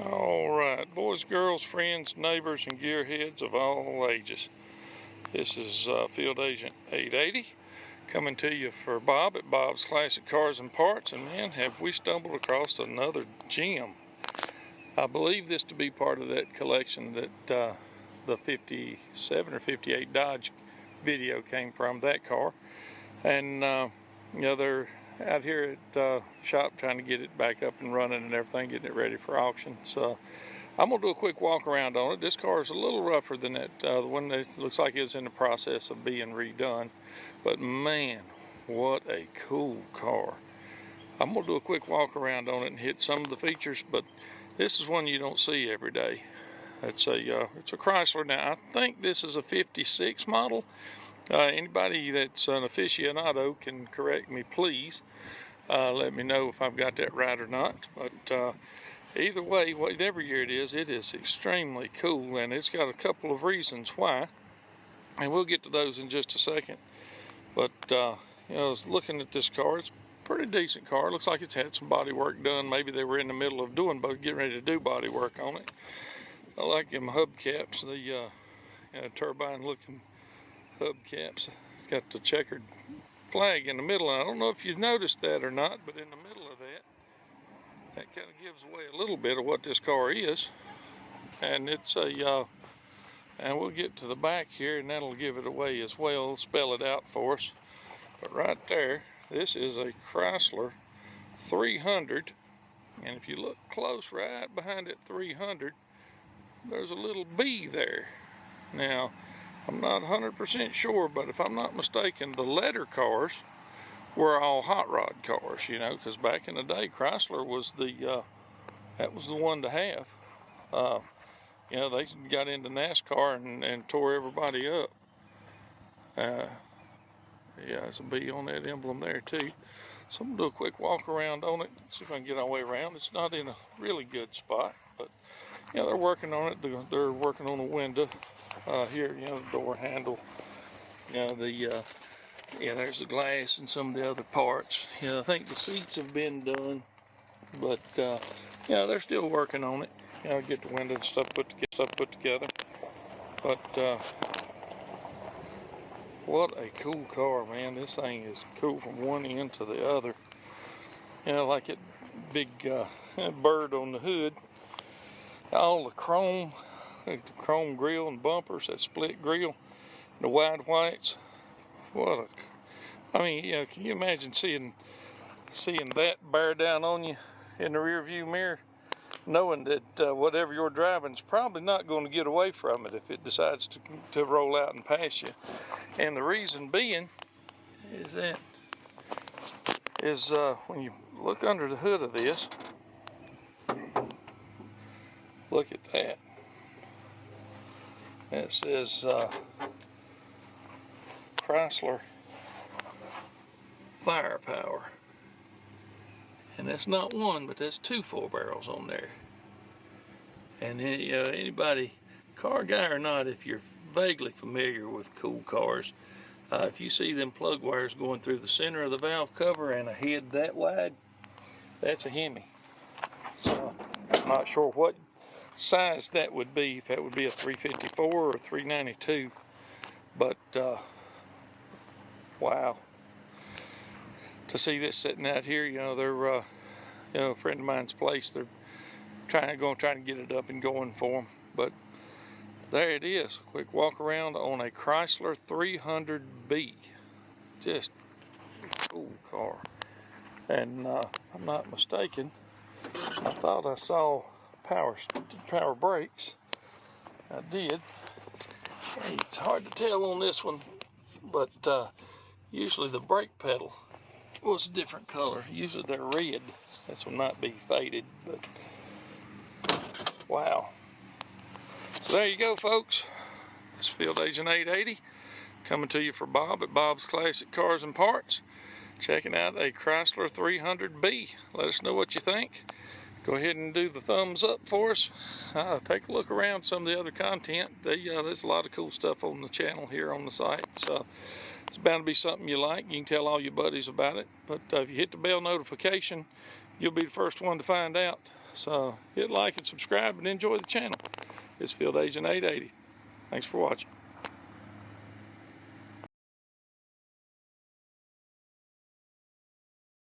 Alright, boys, girls, friends, neighbors, and gearheads of all ages. This is Field Agent 880 coming to you for Bob at Bob's Classic Cars and Parts. And man, have we stumbled across another gem. I believe this to be part of that collection that the 57 or 58 Dodge video came from, that car. And you know, they're out here at the shop trying to get it back up and running and everything, getting it ready for auction. So I'm gonna do a quick walk around on it. This car is a little rougher than that the one that looks like it's in the process of being redone, but man, what a cool car. I'm gonna do a quick walk around on it and hit some of the features, but this is one you don't see every day. It's a Chrysler. Now I think this is a 56 model. Anybody that's an aficionado can correct me, please. Let me know if I've got that right or not. But either way, whatever year it is extremely cool, and it's got a couple of reasons why, and we'll get to those in just a second. But you know, I was looking at this car. It's a pretty decent car. Looks like it's had some body work done. Maybe they were in the middle of getting ready to do body work on it. I like them hubcaps, the turbine-looking hubcaps. It's got the checkered flag in the middle. I don't know if you've noticed that or not, but in the middle of that kind of gives away a little bit of what this car is. And it's and we'll get to the back here, and that'll give it away as well. It'll spell it out for us. But right there, this is a Chrysler 300, and if you look close, right behind that 300, there's a little B there. Now, I'm not 100% sure, but if I'm not mistaken, the letter cars were all hot rod cars, you know, because back in the day, Chrysler was that was the one to have. You know, they got into NASCAR and tore everybody up. Yeah, there's a B on that emblem there too. So I'm gonna do a quick walk around on it, see if I can get our way around. It's not in a really good spot, but yeah, they're working on it. They're working on a window here, you know, the door handle. You know, yeah, there's the glass and some of the other parts. You know, I think the seats have been done, but yeah, they're still working on it. You know, get the window and stuff put together. But what a cool car, man! This thing is cool from one end to the other. You know, like that big bird on the hood. All the chrome grill and bumpers, that split grill, the wide whites. I mean, you know, can you imagine seeing that bear down on you in the rear view mirror, knowing that whatever you're driving is probably not going to get away from it if it decides to roll out and pass you. And the reason being is when you look under the hood of this, look at that. It says Chrysler Firepower. And that's not one, but that's two 4-barrels on there. And you know, anybody, car guy or not, if you're vaguely familiar with cool cars, if you see them plug wires going through the center of the valve cover and a head that wide, that's a Hemi. So I'm not sure what size that would be, if that would be a 354 or 392, but wow, to see this sitting out here, you know, they're you know, a friend of mine's place, they're trying to get it up and going for them. But there it is, a quick walk around on a Chrysler 300B. Just a cool car. And I'm not mistaken, I thought I saw power brakes. I did. It's hard to tell on this one, but usually the brake pedal was a different color. Usually they're red. This one might be faded, but wow. So there you go, folks. It's Field Agent 880 coming to you for Bob at Bob's Classic Cars and Parts, checking out a Chrysler 300B. Let us know what you think. Go ahead and do the thumbs up for us. Take a look around some of the other content. There's a lot of cool stuff on the channel here on the site. So it's bound to be something you like. You can tell all your buddies about it. But if you hit the bell notification, you'll be the first one to find out So hit like and subscribe and enjoy the channel. It's Field Agent 880. Thanks for watching.